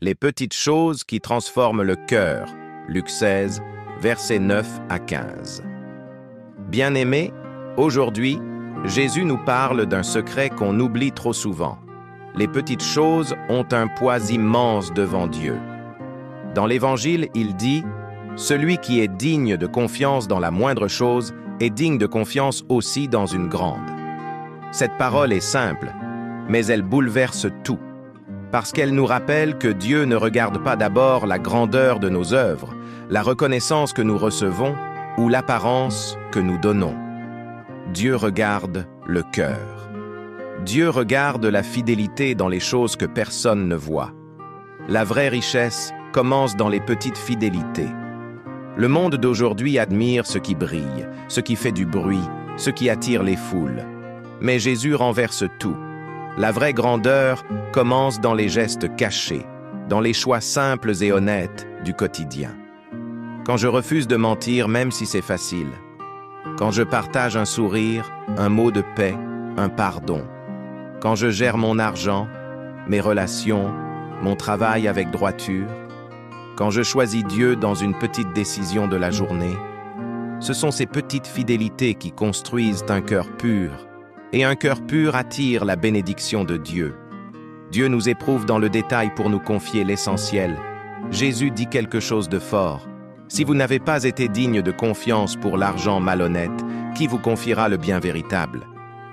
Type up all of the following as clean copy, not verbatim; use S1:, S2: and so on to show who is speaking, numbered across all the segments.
S1: Les petites choses qui transforment le cœur. Luc 16, versets 9 à 15. Bien-aimés, aujourd'hui, Jésus nous parle d'un secret qu'on oublie trop souvent. Les petites choses ont un poids immense devant Dieu. Dans l'Évangile, il dit « Celui qui est digne de confiance dans la moindre chose est digne de confiance aussi dans une grande. » Cette parole est simple, mais elle bouleverse tout, parce qu'elle nous rappelle que Dieu ne regarde pas d'abord la grandeur de nos œuvres, la reconnaissance que nous recevons ou l'apparence que nous donnons. Dieu regarde le cœur. Dieu regarde la fidélité dans les choses que personne ne voit. La vraie richesse commence dans les petites fidélités. Le monde d'aujourd'hui admire ce qui brille, ce qui fait du bruit, ce qui attire les foules. Mais Jésus renverse tout. La vraie grandeur commence dans les gestes cachés, dans les choix simples et honnêtes du quotidien. Quand je refuse de mentir, même si c'est facile. Quand je partage un sourire, un mot de paix, un pardon. Quand je gère mon argent, mes relations, mon travail avec droiture. Quand je choisis Dieu dans une petite décision de la journée. Ce sont ces petites fidélités qui construisent un cœur pur. Et un cœur pur attire la bénédiction de Dieu. Dieu nous éprouve dans le détail pour nous confier l'essentiel. Jésus dit quelque chose de fort. Si vous n'avez pas été digne de confiance pour l'argent malhonnête, qui vous confiera le bien véritable?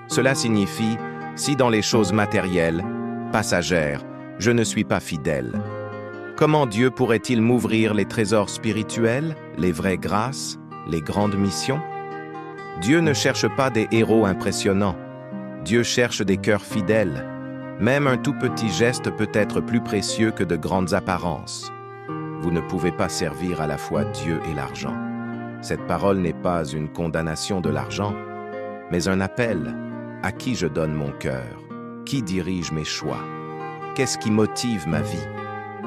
S1: Cela signifie, si dans les choses matérielles, passagères, je ne suis pas fidèle. Comment Dieu pourrait-il m'ouvrir les trésors spirituels, les vraies grâces, les grandes missions? Dieu ne cherche pas des héros impressionnants. Dieu cherche des cœurs fidèles. Même un tout petit geste peut être plus précieux que de grandes apparences. Vous ne pouvez pas servir à la fois Dieu et l'argent. Cette parole n'est pas une condamnation de l'argent, mais un appel. À qui je donne mon cœur? Qui dirige mes choix? Qu'est-ce qui motive ma vie?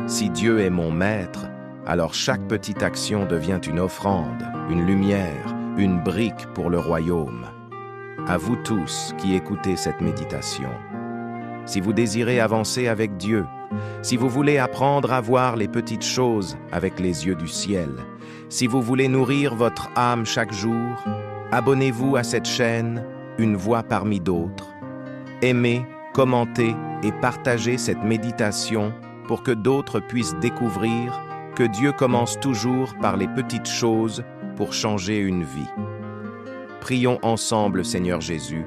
S1: Si Dieu est mon maître, alors chaque petite action devient une offrande, une lumière, une brique pour le royaume. À vous tous qui écoutez cette méditation, si vous désirez avancer avec Dieu, si vous voulez apprendre à voir les petites choses avec les yeux du ciel, si vous voulez nourrir votre âme chaque jour, abonnez-vous à cette chaîne, une voix parmi d'autres. Aimez, commentez et partagez cette méditation pour que d'autres puissent découvrir que Dieu commence toujours par les petites choses pour changer une vie. Prions ensemble, Seigneur Jésus.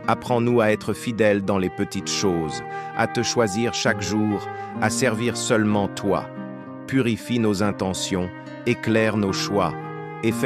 S1: Apprends-nous à être fidèles dans les petites choses, à te choisir chaque jour, à servir seulement toi. Purifie nos intentions, éclaire nos choix et fais